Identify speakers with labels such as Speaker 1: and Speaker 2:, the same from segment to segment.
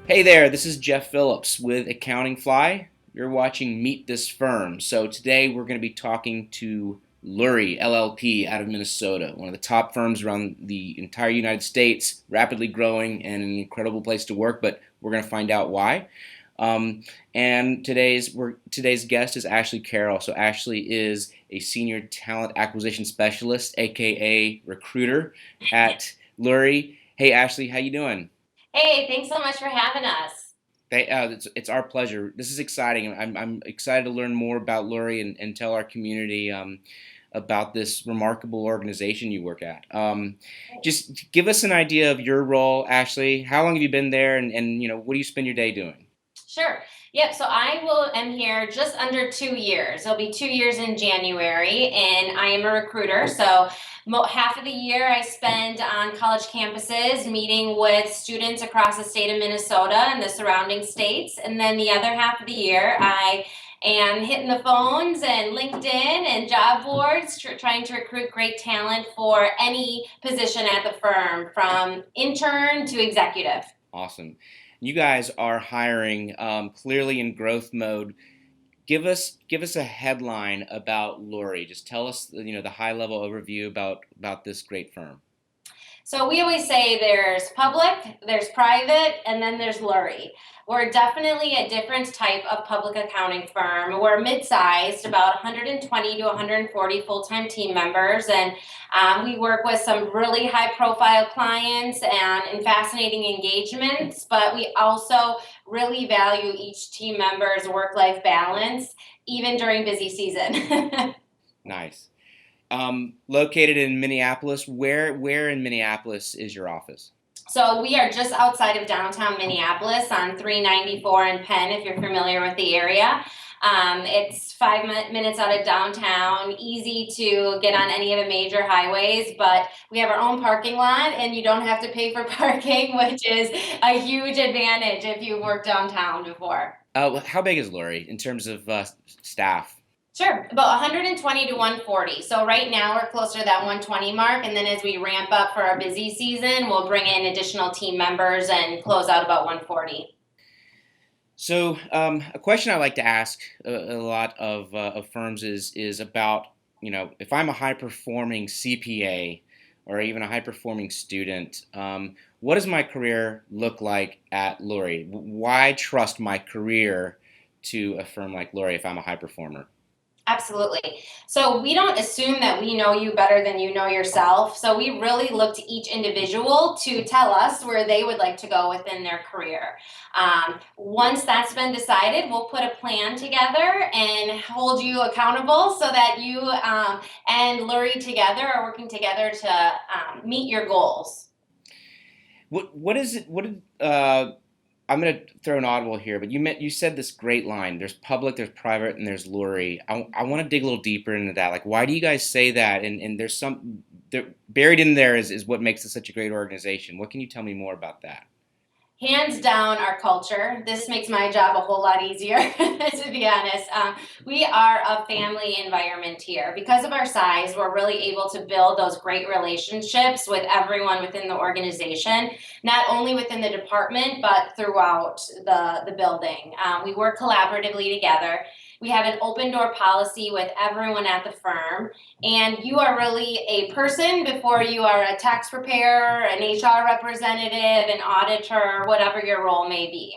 Speaker 1: Hey there, this is Jeff Phillips with Accounting Fly. You're watching Meet This Firm. So today we're going to be talking to Lurie LLP out of Minnesota, one of the top firms around the entire United States, rapidly growing and an incredible place to work, but we're going to find out why. And today's guest is Ashley Carroll. So Ashley is a senior talent acquisition specialist, aka recruiter at Lurie. Hey Ashley, how you doing?
Speaker 2: Hey, thanks so much for having us.
Speaker 1: It's our pleasure. This is exciting. I'm excited to learn more about Lurie and tell our community about this remarkable organization you work at. Just give us an idea of your role, Ashley. How long have you been there, and what do you spend your day doing?
Speaker 2: Sure. Yep. So am here just under 2 years. It'll be 2 years in January, and I am a recruiter. So half of the year I spend on college campuses meeting with students across the state of Minnesota and the surrounding states, and then the other half of the year I am hitting the phones and LinkedIn and job boards, trying to recruit great talent for any position at the firm, from intern to executive.
Speaker 1: Awesome. You guys are hiring clearly in growth mode. Give us a headline about Lurie. Just tell us the high level overview about this great firm.
Speaker 2: So we always say there's public, there's private, and then there's Lurie. We're definitely a different type of public accounting firm. We're mid-sized, about 120 to 140 full-time team members, and we work with some really high-profile clients and fascinating engagements, but we also really value each team member's work-life balance, even during busy season.
Speaker 1: Nice. Located in Minneapolis. Where in Minneapolis is your office?
Speaker 2: So we are just outside of downtown Minneapolis on 394 and Penn, if you're familiar with the area. It's 5 minutes out of downtown, easy to get on any of the major highways, but we have our own parking lot and you don't have to pay for parking, which is a huge advantage if you've worked downtown before.
Speaker 1: How big is Lurie in terms of staff?
Speaker 2: Sure, about 120 to 140. So right now we're closer to that 120 mark, and then as we ramp up for our busy season, we'll bring in additional team members and close out about 140.
Speaker 1: So, a question I like to ask a lot of firms is about, if I'm a high performing CPA or even a high performing student, what does my career look like at Lurie? Why trust my career to a firm like Lurie if I'm a high performer?
Speaker 2: Absolutely. So we don't assume that we know you better than you know yourself. So we really look to each individual to tell us where they would like to go within their career. Once that's been decided, we'll put a plan together and hold you accountable so that you and Lurie together are working together to meet your goals.
Speaker 1: What is it? I'm going to throw an audible here, but you said this great line. There's public, there's private, and there's Lurie. I want to dig a little deeper into that. Like, why do you guys say that? And there's buried in there is what makes it such a great organization. What can you tell me more about that?
Speaker 2: Hands down, our culture. This makes my job a whole lot easier, to be honest. We are a family environment here. Because of our size, we're really able to build those great relationships with everyone within the organization, not only within the department, but throughout the building. We work collaboratively together. We have an open door policy with everyone at the firm, and you are really a person before you are a tax preparer, an HR representative, an auditor, whatever your role may be.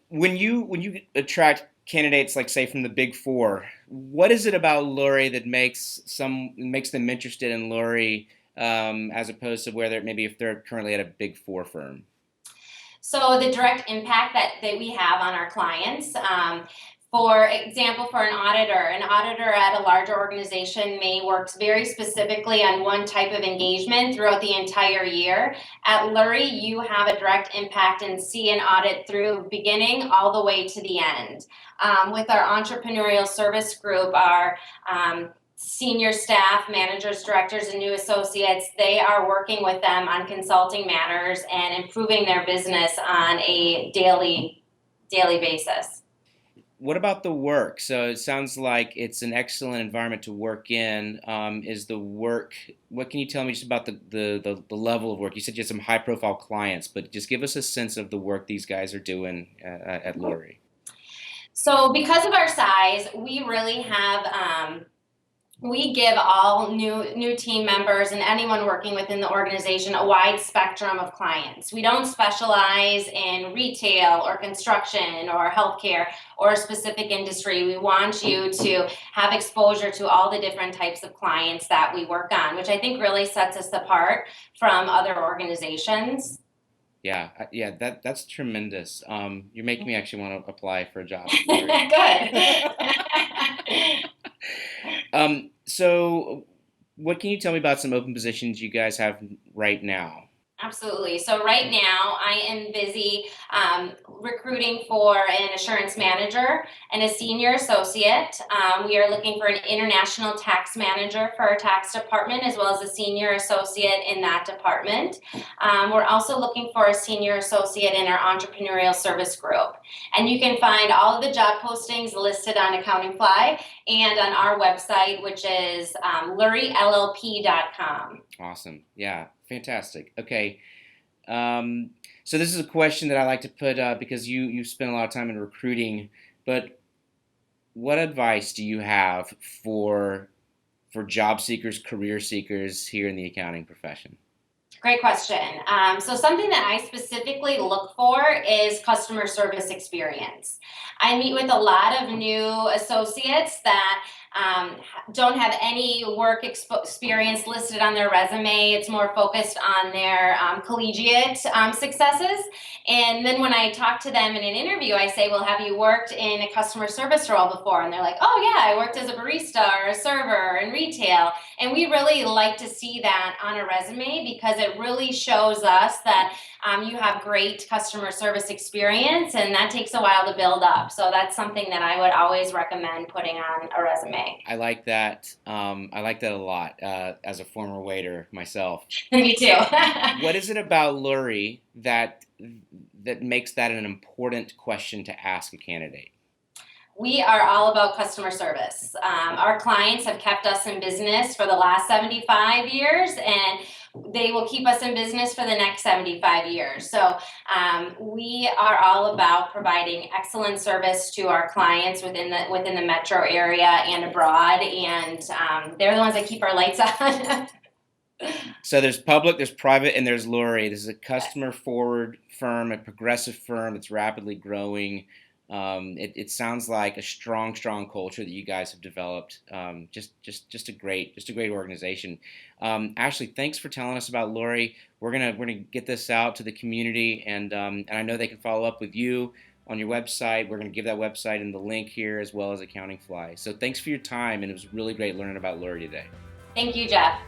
Speaker 1: When you attract candidates, like say from the Big Four, what is it about Lurie that makes them interested in Lurie, as opposed to whether maybe if they're currently at a Big Four firm?
Speaker 2: So the direct impact that we have on our clients. For example, for an auditor at a larger organization may work very specifically on one type of engagement throughout the entire year. At Lurie, you have a direct impact and see an audit through beginning all the way to the end. With our entrepreneurial service group, our senior staff, managers, directors, and new associates, they are working with them on consulting matters and improving their business on a daily basis.
Speaker 1: What about the work? So it sounds like it's an excellent environment to work in. Is the work? What can you tell me just about the level of work? You said you had some high profile clients, but just give us a sense of the work these guys are doing at Lurie.
Speaker 2: So because of our size, we really have we give all new team members and anyone working within the organization a wide spectrum of clients. We don't specialize in retail or construction or healthcare or a specific industry. We want you to have exposure to all the different types of clients that we work on, which I think really sets us apart from other organizations.
Speaker 1: Yeah, yeah, that's tremendous. You're making me actually want to apply for a job at Lurie.
Speaker 2: Good.
Speaker 1: So what can you tell me about some open positions you guys have right now?
Speaker 2: Absolutely. So right now I am busy recruiting for an assurance manager and a senior associate. We are looking for an international tax manager for our tax department as well as a senior associate in that department. We're also looking for a senior associate in our entrepreneurial service group. And you can find all of the job postings listed on Accounting Fly and on our website, which is luriellp.com.
Speaker 1: Awesome. Yeah, fantastic. Okay. So this is a question that I like to put because you spend a lot of time in recruiting, but what advice do you have for job seekers, career seekers here in the accounting profession?
Speaker 2: Great question. So something that I specifically look for is customer service experience. I meet with a lot of new associates that don't have any work experience listed on their resume. It's more focused on their collegiate successes. And then when I talk to them in an interview, I say, well, have you worked in a customer service role before? And they're like, oh, yeah, I worked as a barista or a server in retail. And we really like to see that on a resume because it really shows us that you have great customer service experience, and that takes a while to build up. So that's something that I would always recommend putting on a resume.
Speaker 1: I like that. I like that a lot as a former waiter myself.
Speaker 2: Me too.
Speaker 1: What is it about Lurie that makes that an important question to ask a candidate?
Speaker 2: We are all about customer service. Our clients have kept us in business for the last 75 years, and they will keep us in business for the next 75 years. So we are all about providing excellent service to our clients within the metro area and abroad, and they're the ones that keep our lights on.
Speaker 1: So there's public, there's private, and there's Lurie. This is a customer-forward firm, a progressive firm that's rapidly growing. It sounds like a strong culture that you guys have developed. Just a great organization. Ashley, thanks for telling us about Lurie. We're gonna get this out to the community, and I know they can follow up with you on your website. We're gonna give that website and the link here as well as Accounting Fly. So thanks for your time, and it was really great learning about Lurie today.
Speaker 2: Thank you, Jeff.